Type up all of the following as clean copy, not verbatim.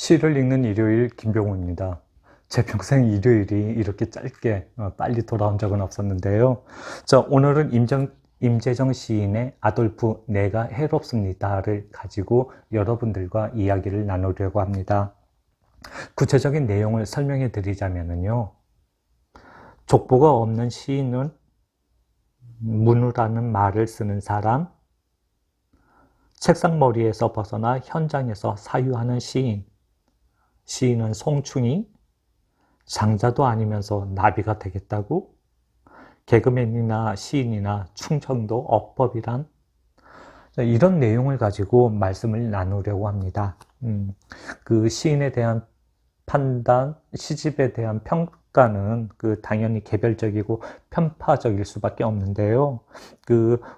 시를 읽는 일요일 김병호입니다. 제 평생 일요일이 이렇게 짧게 빨리 돌아온 적은 없었는데요. 자, 오늘은 임재정 시인의 아돌프 내가 해롭습니다를 가지고 여러분들과 이야기를 나누려고 합니다. 구체적인 내용을 설명해 드리자면요. 족보가 없는 시인은 문우라는 말을 쓰는 사람, 책상머리에서 벗어나 현장에서 사유하는 시인, 시인은 송충이, 장자도 아니면서 나비가 되겠다고? 개그맨이나 시인이나 충청도 어법이란? 이런 내용을 가지고 말씀을 나누려고 합니다. 그 시인에 대한 판단, 시집에 대한 평가는 당연히 개별적이고 편파적일 수밖에 없는데요.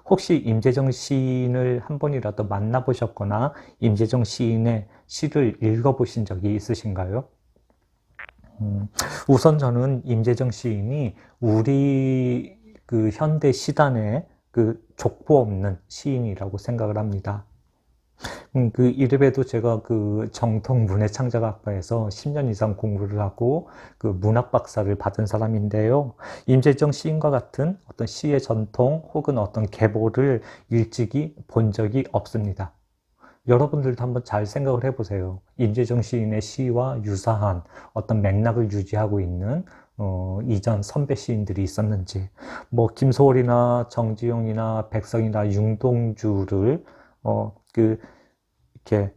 혹시 임재정 시인을 한 번이라도 만나보셨거나 임재정 시인의 시를 읽어보신 적이 있으신가요? 우선 저는 임재정 시인이 우리 현대 시단의 족보 없는 시인이라고 생각을 합니다. 이래봬도 제가 정통 문해창작학과에서 10년 이상 공부를 하고 문학 박사를 받은 사람인데요. 임재정 시인과 같은 어떤 시의 전통 혹은 어떤 계보를 일찍이 본 적이 없습니다. 여러분들도 한번 잘 생각을 해보세요. 임재정 시인의 시와 유사한 어떤 맥락을 유지하고 있는 이전 선배 시인들이 있었는지, 뭐 김소월이나 정지용이나 백성이나 윤동주를 이렇게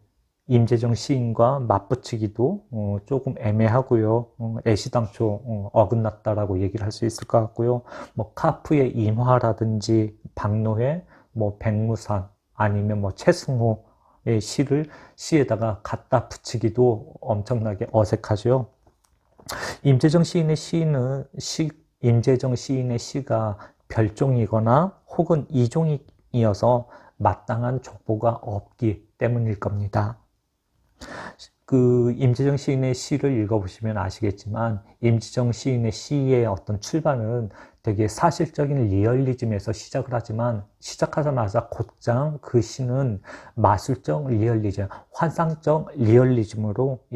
임재정 시인과 맞붙이기도 조금 애매하고요. 애시당초 어긋났다라고 얘기를 할 수 있을 것 같고요. 뭐 카프의 임화라든지 박노해, 뭐 백무산 아니면 뭐 최승호의 시에다가 갖다 붙이기도 엄청나게 어색하죠. 임재정 시인의 시가 별종이거나 혹은 이종이어서 마땅한 족보가 없기 때문일 겁니다. 임재정 시인의 시를 읽어보시면 아시겠지만 임재정 시인의 시의 어떤 출발은 되게 사실적인 리얼리즘에서 시작을 하지만 시작하자마자 곧장 그 시는 마술적 리얼리즘, 환상적 리얼리즘으로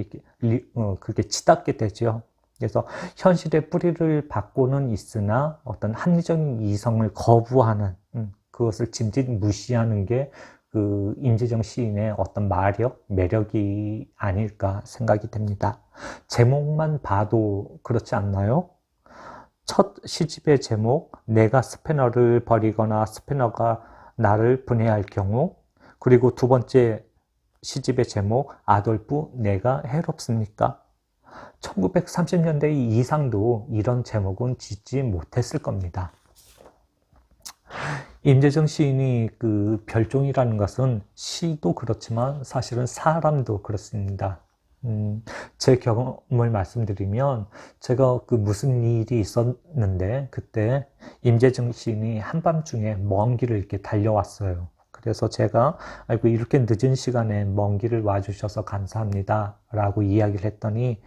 그렇게 치닫게 되죠. 그래서 현실의 뿌리를 받고는 있으나 어떤 합리적인 이성을 거부하는 그것을 짐짓 무시하는 게 임재정 시인의 어떤 매력이 아닐까 생각이 됩니다. 제목만 봐도 그렇지 않나요? 첫 시집의 제목, 내가 스패너를 버리거나 스패너가 나를 분해할 경우, 그리고 두 번째 시집의 제목, 아돌프 내가 해롭습니까? 1930년대 이상도 이런 제목은 짓지 못했을 겁니다. 임재정 시인이 별종이라는 것은 시도 그렇지만 사실은 사람도 그렇습니다. 제 경험을 말씀드리면 제가 무슨 일이 있었는데 그때 임재정 시인이 한밤중에 먼 길을 이렇게 달려왔어요. 그래서 제가 아이고 이렇게 늦은 시간에 먼 길을 와주셔서 감사합니다 라고 이야기를 했더니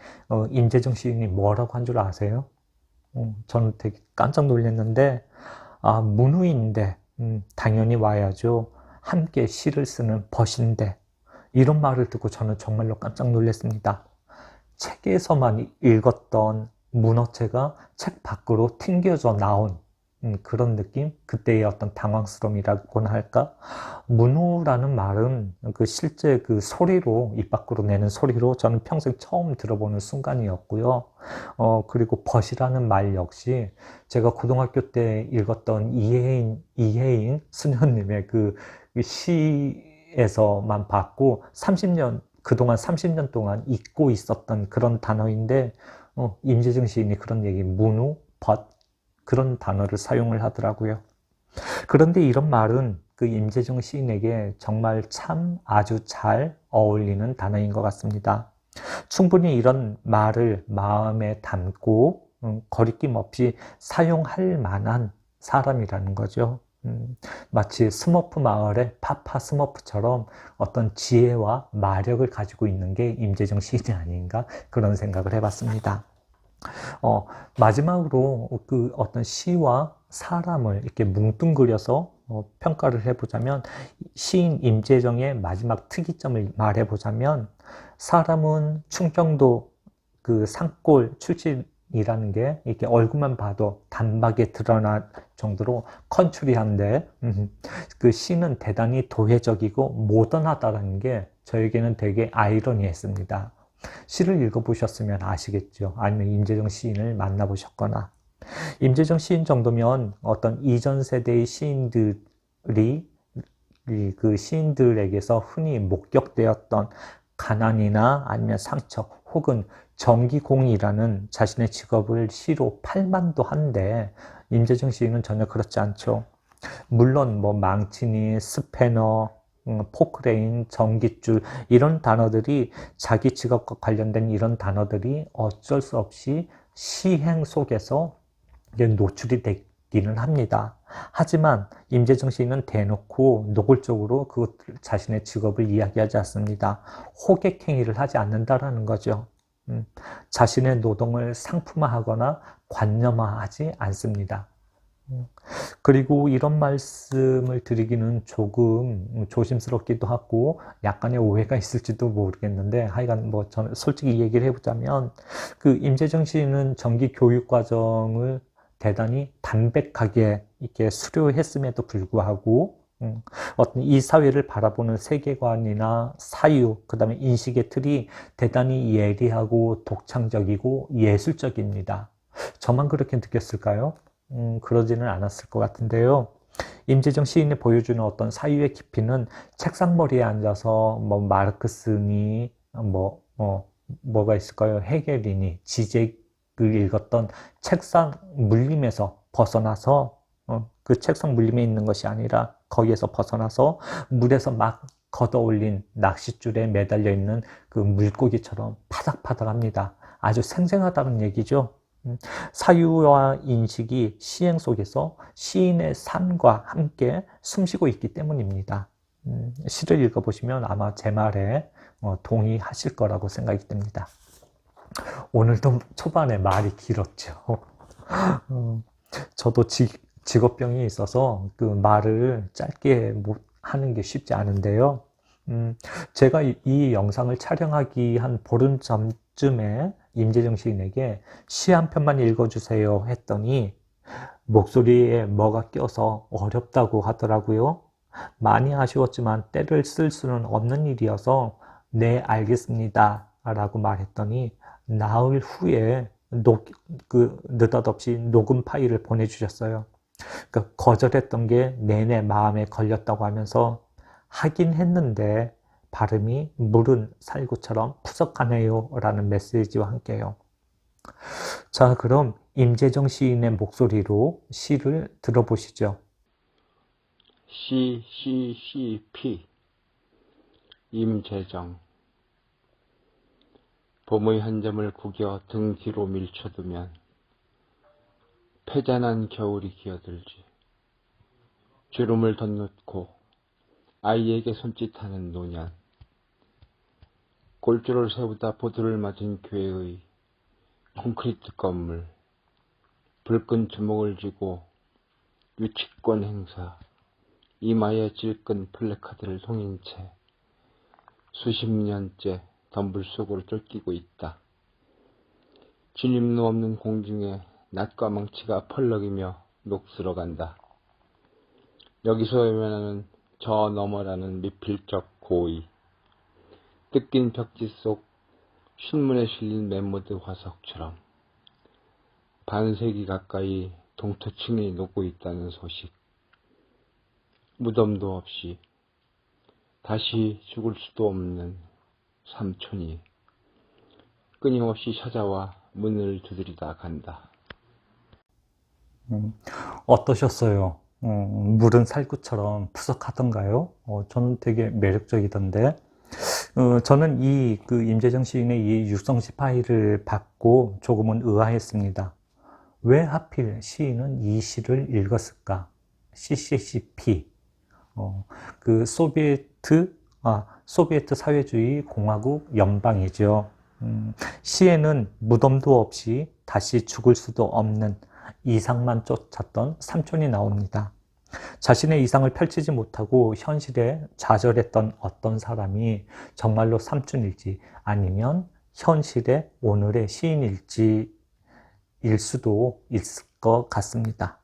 임재정 시인이 뭐라고 한 줄 아세요? 저는 되게 깜짝 놀랐는데 문우인데 당연히 와야죠. 함께 시를 쓰는 벗인데 이런 말을 듣고 저는 정말로 깜짝 놀랐습니다. 책에서만 읽었던 문어체가 책 밖으로 튕겨져 나온 그런 느낌? 그때의 어떤 당황스러움이라고나 할까? 문우라는 말은 실제 소리로, 입 밖으로 내는 소리로 저는 평생 처음 들어보는 순간이었고요. 그리고 벗이라는 말 역시 제가 고등학교 때 읽었던 이혜인 수녀님의 시에서만 봤고 그동안 30년 동안 잊고 있었던 그런 단어인데, 임재정 시인이 그런 얘기, 문우, 벗, 그런 단어를 사용을 하더라고요. 그런데 이런 말은 임재정 시인에게 정말 참 아주 잘 어울리는 단어인 것 같습니다. 충분히 이런 말을 마음에 담고 거리낌 없이 사용할 만한 사람이라는 거죠. 마치 스머프 마을의 파파 스머프처럼 어떤 지혜와 마력을 가지고 있는 게 임재정 시인이 아닌가 그런 생각을 해봤습니다. 마지막으로 어떤 시와 사람을 이렇게 뭉뚱그려서 평가를 해보자면 시인 임재정의 마지막 특이점을 말해보자면 사람은 충청도 그 산골 출신이라는 게 이렇게 얼굴만 봐도 단박에 드러날 정도로 컨츄리한데 그 시는 대단히 도회적이고 모던하다는 게 저에게는 되게 아이러니했습니다. 시를 읽어보셨으면 아시겠죠. 아니면 임재정 시인을 만나보셨거나. 임재정 시인 정도면 어떤 이전 세대의 시인들이 그 시인들에게서 흔히 목격되었던 가난이나 아니면 상처 혹은 정기공이라는 자신의 직업을 시로 팔만도 한데 임재정 시인은 전혀 그렇지 않죠. 물론 뭐 망치니 스패너 포크레인, 전깃줄 이런 단어들이 자기 직업과 관련된 이런 단어들이 어쩔 수 없이 시행 속에서 노출이 되기는 합니다. 하지만 임재정 시인은 대놓고 노골적으로 그 자신의 직업을 이야기하지 않습니다. 호객행위를 하지 않는다라는 거죠. 자신의 노동을 상품화하거나 관념화하지 않습니다. 그리고 이런 말씀을 드리기는 조금 조심스럽기도 하고 약간의 오해가 있을지도 모르겠는데 하여간 뭐 저는 솔직히 얘기를 해보자면 그 임재정 시인은 정기 교육 과정을 대단히 담백하게 이렇게 수료했음에도 불구하고 어떤 이 사회를 바라보는 세계관이나 사유, 그 다음에 인식의 틀이 대단히 예리하고 독창적이고 예술적입니다. 저만 그렇게 느꼈을까요? 그러지는 않았을 것 같은데요. 임재정 시인이 보여주는 어떤 사유의 깊이는 책상머리에 앉아서 뭐 마르크스니 뭐가 있을까요? 헤겔이니 지적을 읽었던 책상 물림에서 벗어나서 그 책상 물림에 있는 것이 아니라 거기에서 벗어나서 물에서 막 걷어올린 낚싯줄에 매달려 있는 그 물고기처럼 파닥파닥합니다. 아주 생생하다는 얘기죠. 사유와 인식이 시행 속에서 시인의 삶과 함께 숨쉬고 있기 때문입니다. 시를 읽어보시면 아마 제 말에 동의하실 거라고 생각이 듭니다. 오늘도 초반에 말이 길었죠. 저도 직업병이 있어서 그 말을 짧게 못 하는 게 쉽지 않은데요. 제가 이 영상을 촬영하기 한 보름 전쯤에 임재정 시인에게 시 한 편만 읽어주세요 했더니 목소리에 뭐가 껴서 어렵다고 하더라고요. 많이 아쉬웠지만 때를 쓸 수는 없는 일이어서 네 알겠습니다 라고 말했더니 나흘 후에 느닷없이 녹음 파일을 보내주셨어요. 그러니까 거절했던 게 내내 마음에 걸렸다고 하면서 하긴 했는데 발음이 물은 살구처럼 푸석하네요 라는 메시지와 함께요. 자, 그럼 임재정 시인의 목소리로 시를 들어보시죠. CCCP 임재정. 봄의 한 점을 구겨 등 뒤로 밀쳐두면 패잔한 겨울이 기어들지. 주름을 덧놓고 아이에게 손짓하는 노년. 골조를 세우다 보드를 맞은 교회의 콘크리트 건물. 불끈 주먹을 쥐고 유치권 행사. 이마에 질끈 플래카드를 송인 채 수십 년째 덤불 속으로 쫓기고 있다. 진입로 없는 공중에 낫과 망치가 펄럭이며 녹슬어간다. 여기서 외면하는 저 너머라는 미필적 고의. 뜯긴 벽지 속 신문에 실린 멤버드 화석처럼 반세기 가까이 동토층이 녹고 있다는 소식. 무덤도 없이 다시 죽을 수도 없는 삼촌이 끊임없이 찾아와 문을 두드리다 간다. 어떠셨어요? 물은 살구처럼 푸석하던가요? 저는 되게 매력적이던데. 저는 그 임재정 시인의 이 육성시 파일을 받고 조금은 의아했습니다. 왜 하필 시인은 이 시를 읽었을까? CCCP. 그 소비에트 사회주의 공화국 연방이죠. 시에는 무덤도 없이 다시 죽을 수도 없는 이상만 쫓았던 삼촌이 나옵니다. 자신의 이상을 펼치지 못하고 현실에 좌절했던 어떤 사람이 정말로 삼촌일지 아니면 현실의 오늘의 시인일지일 수도 있을 것 같습니다.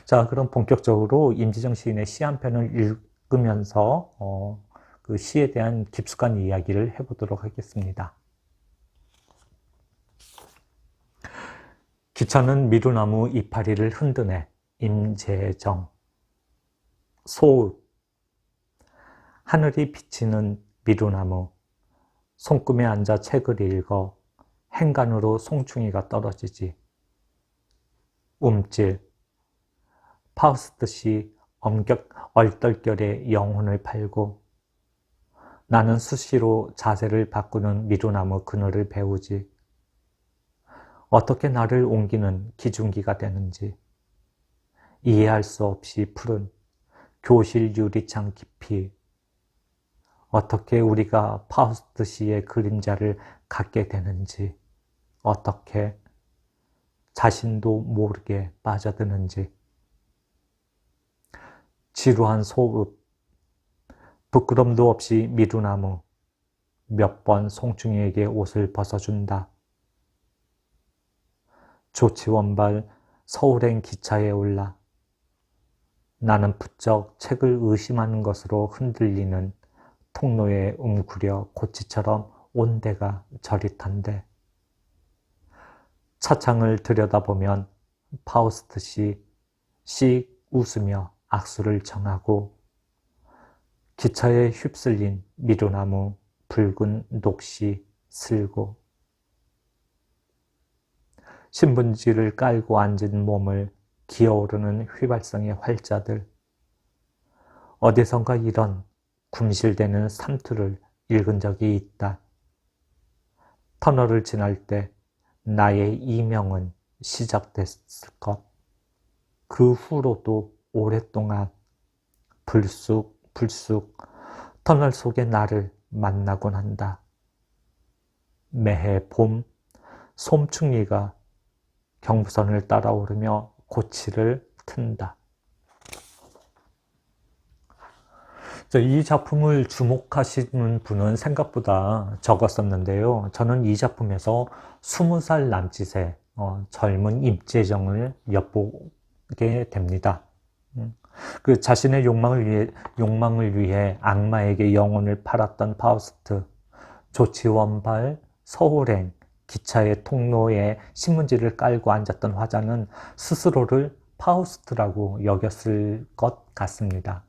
자, 그럼 본격적으로 임지정 시인의 시 한 편을 읽으면서 그 시에 대한 깊숙한 이야기를 해보도록 하겠습니다. 기차는 미루나무 이파리를 흔드네. 임재정. 소읍. 하늘이 비치는 미루나무. 손금에 앉아 책을 읽어 행간으로 송충이가 떨어지지. 움찔. 파우스트시 얼떨결에 영혼을 팔고 나는 수시로 자세를 바꾸는 미루나무 그늘을 배우지. 어떻게 나를 옮기는 기중기가 되는지 이해할 수 없이 푸른 교실 유리창 깊이 어떻게 우리가 파우스트 시의 그림자를 갖게 되는지 어떻게 자신도 모르게 빠져드는지 지루한 소읍 부끄럼도 없이 미루나무 몇 번 송충이에게 옷을 벗어준다. 조치원발 서울행 기차에 올라 나는 부쩍 책을 의심하는 것으로 흔들리는 통로에 웅크려 고치처럼 온데가 저릿한데 차창을 들여다보면 파우스트 씨 씩 웃으며 악수를 청하고 기차에 휩쓸린 미루나무 붉은 녹시 슬고 신문지를 깔고 앉은 몸을 기어오르는 휘발성의 활자들 어디선가 이런 궁실대는 삼투를 읽은 적이 있다. 터널을 지날 때 나의 이명은 시작됐을 것. 그 후로도 오랫동안 불쑥 터널 속의 나를 만나곤 한다. 매해 봄 솜충이가 경부선을 따라오르며 고치를 튼다. 이 작품을 주목하시는 분은 생각보다 적었었는데요. 저는 이 작품에서 20살 남짓의 젊은 임재정을 엿보게 됩니다. 그 자신의 욕망을 위해 악마에게 영혼을 팔았던 파우스트, 조치원발 서울행 기차의 통로에 신문지를 깔고 앉았던 화자는 스스로를 파우스트라고 여겼을 것 같습니다.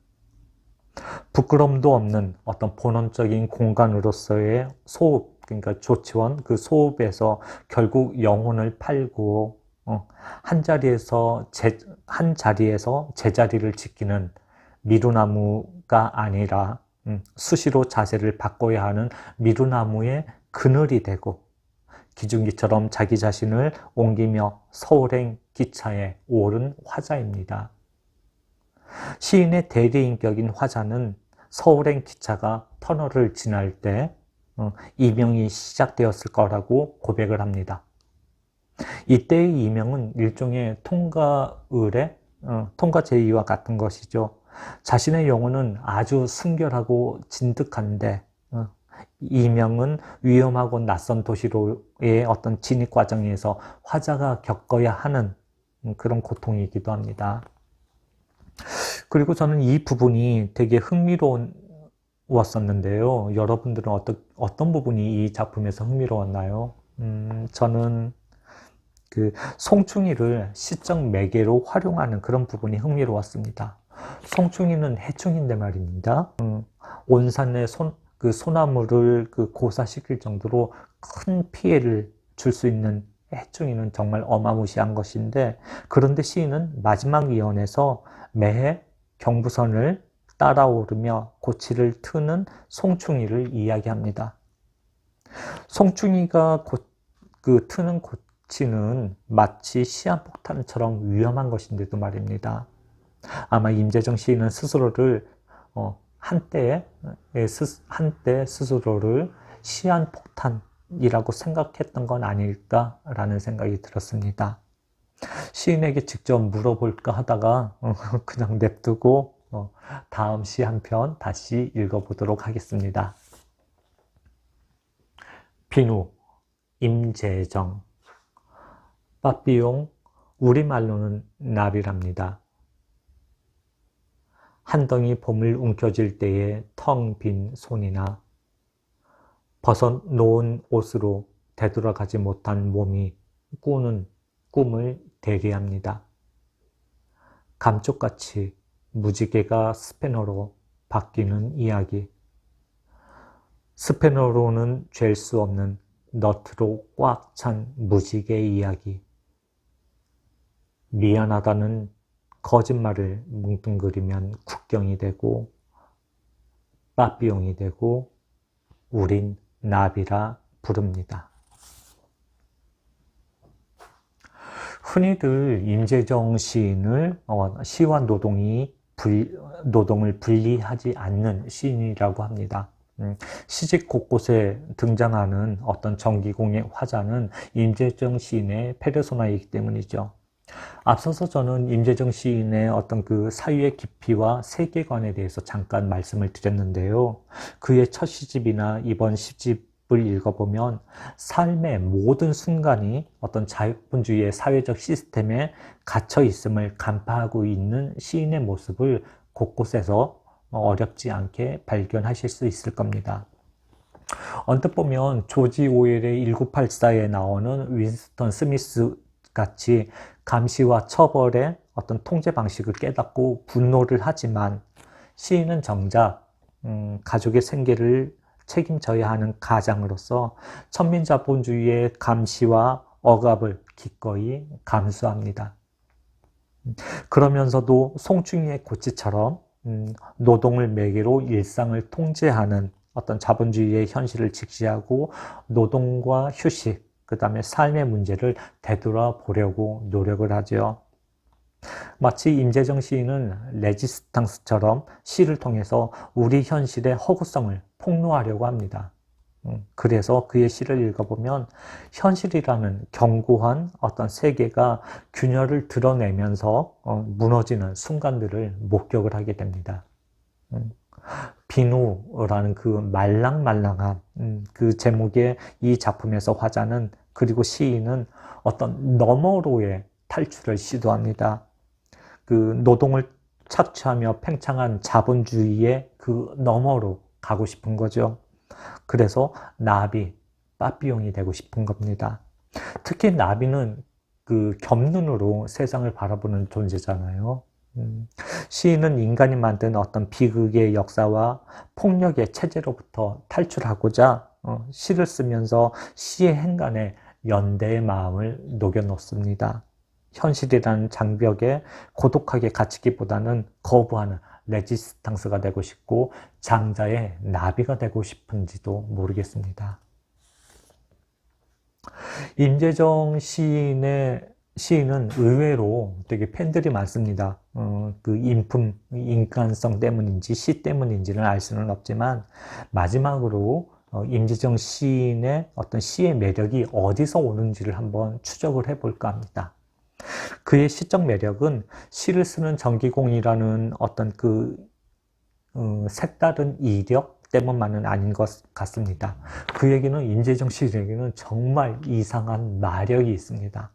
부끄럼도 없는 어떤 본원적인 공간으로서의 소읍, 그러니까 조치원 그 소읍에서 결국 영혼을 팔고 한 자리에서 제자리를 지키는 미루나무가 아니라 수시로 자세를 바꿔야 하는 미루나무의 그늘이 되고 기중기처럼 자기 자신을 옮기며 서울행 기차에 오른 화자입니다. 시인의 대리인격인 화자는 서울행 기차가 터널을 지날 때 이명이 시작되었을 거라고 고백을 합니다. 이때의 이명은 일종의 통과 제의와 같은 것이죠. 자신의 영혼은 아주 순결하고 진득한데 이명은 위험하고 낯선 도시로의 어떤 진입 과정에서 화자가 겪어야 하는 그런 고통이기도 합니다. 그리고 저는 이 부분이 되게 흥미로웠었는데요. 여러분들은 어떤 부분이 이 작품에서 흥미로웠나요? 저는 그 송충이를 시적 매개로 활용하는 그런 부분이 흥미로웠습니다. 송충이는 해충인데 말입니다. 온산의 소나무를 고사시킬 정도로 큰 피해를 줄 수 있는 해충이는 정말 어마무시한 것인데, 그런데 시인은 마지막 위원에서 매해 경부선을 따라오르며 고치를 트는 송충이를 이야기합니다. 송충이가 트는 고치는 마치 시한폭탄처럼 위험한 것인데도 말입니다. 아마 임재정 시인은 스스로를 한때 스스로를 시한폭탄이라고 생각했던 건 아닐까라는 생각이 들었습니다. 시인에게 직접 물어볼까 하다가 그냥 냅두고 다음 시 한 편 다시 읽어보도록 하겠습니다. 비누, 임재정. 빠삐용, 우리말로는 나비랍니다. 한 덩이 봄을 움켜쥘 때의 텅 빈 손이나 벗어놓은 옷으로 되돌아가지 못한 몸이 꾸는 꿈을 대리합니다. 감쪽같이 무지개가 스패너로 바뀌는 이야기. 스패너로는 잴 수 없는 너트로 꽉 찬 무지개 이야기. 미안하다는 거짓말을 뭉뚱그리면 국경이 되고 빠삐용이 되고 우린 나비라 부릅니다. 흔히들 임재정 시인을 시와 노동을 분리하지 않는 시인이라고 합니다. 시집 곳곳에 등장하는 어떤 정기공예 화자는 임재정 시인의 페르소나이기 때문이죠. 앞서서 저는 임재정 시인의 어떤 그 사유의 깊이와 세계관에 대해서 잠깐 말씀을 드렸는데요. 그의 첫 시집이나 이번 시집을 읽어보면 삶의 모든 순간이 어떤 자본주의의 사회적 시스템에 갇혀 있음을 간파하고 있는 시인의 모습을 곳곳에서 어렵지 않게 발견하실 수 있을 겁니다. 언뜻 보면 조지 오웰의 1984에 나오는 윈스턴 스미스 같이 감시와 처벌의 어떤 통제 방식을 깨닫고 분노를 하지만 시인은 정작 가족의 생계를 책임져야 하는 가장으로서 천민자본주의의 감시와 억압을 기꺼이 감수합니다. 그러면서도 송충이의 고치처럼 노동을 매개로 일상을 통제하는 어떤 자본주의의 현실을 직시하고 노동과 휴식, 그 다음에 삶의 문제를 되돌아보려고 노력을 하죠. 마치 임재정 시인은 레지스탕스처럼 시를 통해서 우리 현실의 허구성을 폭로하려고 합니다. 그래서 그의 시를 읽어보면 현실이라는 견고한 어떤 세계가 균열을 드러내면서 무너지는 순간들을 목격을 하게 됩니다. 비누라는 그 말랑말랑한 그 제목의 이 작품에서 화자는 그리고 시인은 어떤 너머로의 탈출을 시도합니다. 그 노동을 착취하며 팽창한 자본주의의 그 너머로 가고 싶은 거죠. 그래서 나비, 빠삐용이 되고 싶은 겁니다. 특히 나비는 그 겹눈으로 세상을 바라보는 존재잖아요. 시인은 인간이 만든 어떤 비극의 역사와 폭력의 체제로부터 탈출하고자 시를 쓰면서 시의 행간에 연대의 마음을 녹여놓습니다. 현실이라는 장벽에 고독하게 갇히기보다는 거부하는 레지스탕스가 되고 싶고 장자의 나비가 되고 싶은지도 모르겠습니다. 임재정 시인은 의외로 되게 팬들이 많습니다. 그 인간성 때문인지 시 때문인지는 알 수는 없지만 마지막으로 임재정 시인의 어떤 시의 매력이 어디서 오는지를 한번 추적을 해볼까 합니다. 그의 시적 매력은 시를 쓰는 정기공이라는 어떤 그 색다른 이력 때문만은 아닌 것 같습니다. 그에게는 임재정 시인에게는 정말 이상한 마력이 있습니다.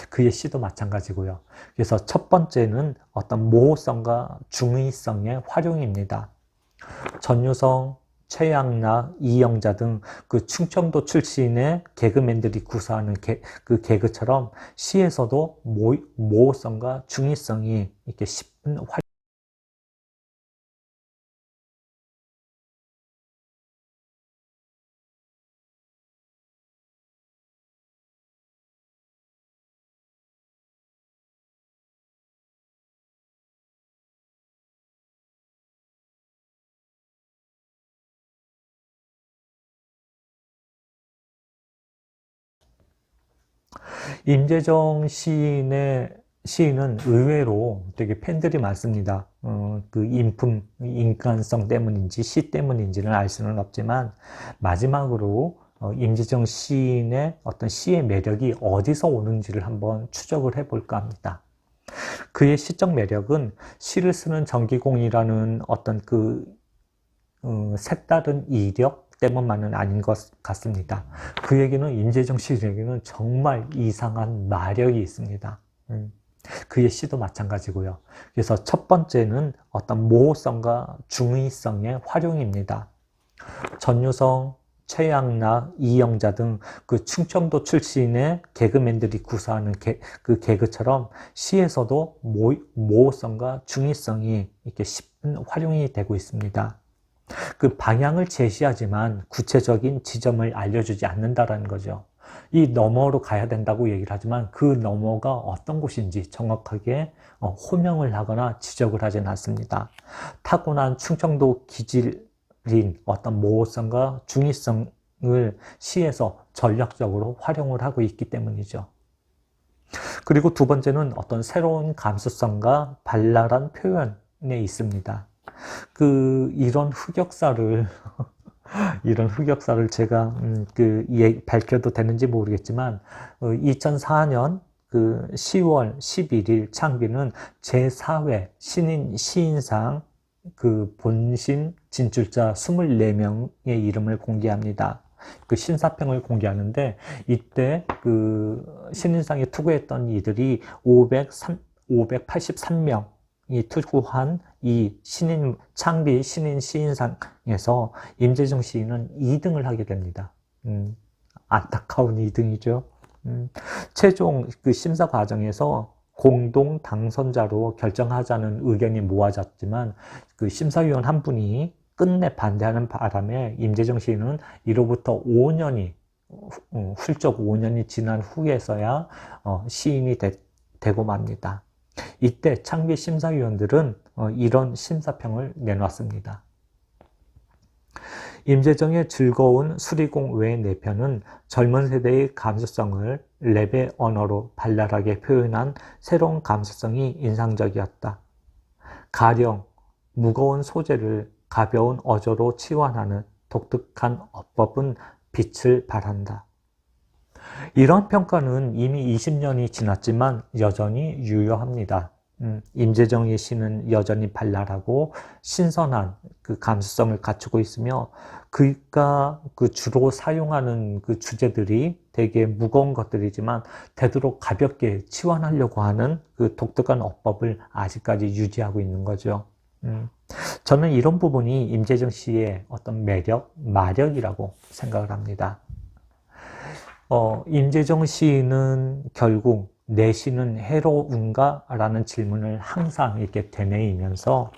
그의 시도 마찬가지고요. 그래서 첫 번째는 어떤 모호성과 중의성의 활용입니다. 전유성, 최양락, 이영자 등 그 충청도 출신의 개그맨들이 구사하는 그 개그처럼 시에서도 모호성과 중의성이 이렇게 짙은 임재정 시인은 의외로 되게 팬들이 많습니다. 그 인간성 때문인지 시 때문인지는 알 수는 없지만 마지막으로 임재정 시인의 어떤 시의 매력이 어디서 오는지를 한번 추적을 해볼까 합니다. 그의 시적 매력은 시를 쓰는 정기공이라는 어떤 색다른 이력 때문만은 아닌 것 같습니다. 그에게는 임재정 시인에게는 정말 이상한 마력이 있습니다. 그의 시도 마찬가지고요. 그래서 첫 번째는 어떤 모호성과 중의성의 활용입니다. 전유성, 최양락, 이영자 등 그 충청도 출신의 개그맨들이 구사하는 그 개그처럼 시에서도 모호성과 중의성이 이렇게 쉽은 활용이 되고 있습니다. 그 방향을 제시하지만 구체적인 지점을 알려주지 않는다라는 거죠. 이 너머로 가야 된다고 얘기를 하지만 그 너머가 어떤 곳인지 정확하게 호명을 하거나 지적을 하진 않습니다. 타고난 충청도 기질인 어떤 모호성과 중의성을 시에서 전략적으로 활용을 하고 있기 때문이죠. 그리고 두 번째는 어떤 새로운 감수성과 발랄한 표현에 있습니다. 이런 흑역사를 제가 밝혀도 되는지 모르겠지만 2004년 10월 11일 창비는 제4회 신인 시인상 본심 진출자 24명의 이름을 공개합니다. 신사평을 공개하는데 이때 신인상에 투고했던 이들이 583명이 투고한 이 창비 신인 시인상에서 임재정 시인은 2등을 하게 됩니다. 안타까운 2등이죠. 최종 심사 과정에서 공동 당선자로 결정하자는 의견이 모아졌지만 심사위원 한 분이 끝내 반대하는 바람에 임재정 시인은 이로부터 5년이 훌쩍 5년이 지난 후에서야 시인이 되고 맙니다. 이때 창비 심사위원들은 이런 심사평을 내놨습니다. 임재정의 즐거운 수리공 외 4편은 젊은 세대의 감수성을 랩의 언어로 발랄하게 표현한 새로운 감수성이 인상적이었다. 가령 무거운 소재를 가벼운 어조로 치환하는 독특한 어법은 빛을 발한다. 이런 평가는 이미 20년이 지났지만 여전히 유효합니다. 임재정의 시는 여전히 발랄하고 신선한 감수성을 갖추고 있으며 그가 주로 사용하는 주제들이 되게 무거운 것들이지만 되도록 가볍게 치환하려고 하는 독특한 어법을 아직까지 유지하고 있는 거죠. 저는 이런 부분이 임재정 씨의 어떤 마력이라고 생각을 합니다. 임재정 시인은 결국 내 시는 해로운가? 라는 질문을 항상 이렇게 되뇌이면서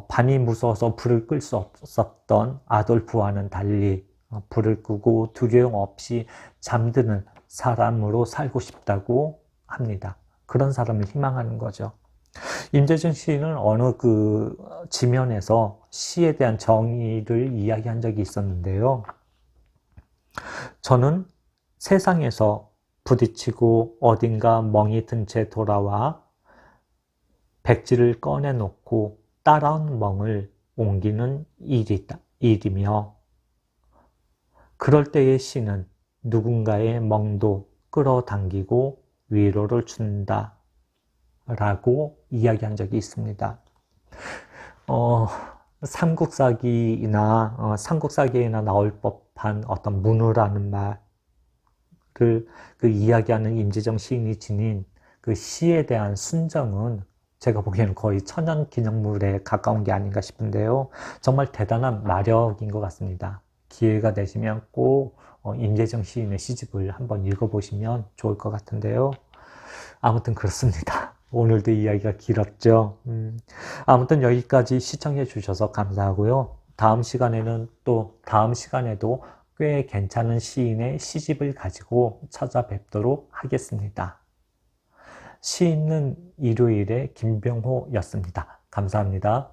밤이 무서워서 불을 끌 수 없었던 아돌프와는 달리 불을 끄고 두려움 없이 잠드는 사람으로 살고 싶다고 합니다. 그런 사람을 희망하는 거죠. 임재정 시인은 어느 지면에서 시에 대한 정의를 이야기한 적이 있었는데요. 저는 세상에서 부딪히고 어딘가 멍이 든 채 돌아와 백지를 꺼내놓고 따라온 멍을 옮기는 일이며 그럴 때의 시는 누군가의 멍도 끌어당기고 위로를 준다 라고 이야기한 적이 있습니다. 삼국사기에나 나올 법한 어떤 문우라는 말을 이야기하는 임재정 시인이 지닌 시에 대한 순정은 제가 보기에는 거의 천연기념물에 가까운 게 아닌가 싶은데요. 정말 대단한 마력인 것 같습니다. 기회가 되시면 꼭 임재정 시인의 시집을 한번 읽어보시면 좋을 것 같은데요. 아무튼 그렇습니다. 오늘도 이야기가 길었죠. 아무튼 여기까지 시청해 주셔서 감사하고요. 다음 시간에도 꽤 괜찮은 시인의 시집을 가지고 찾아뵙도록 하겠습니다. 시 있는 일요일의 김병호였습니다. 감사합니다.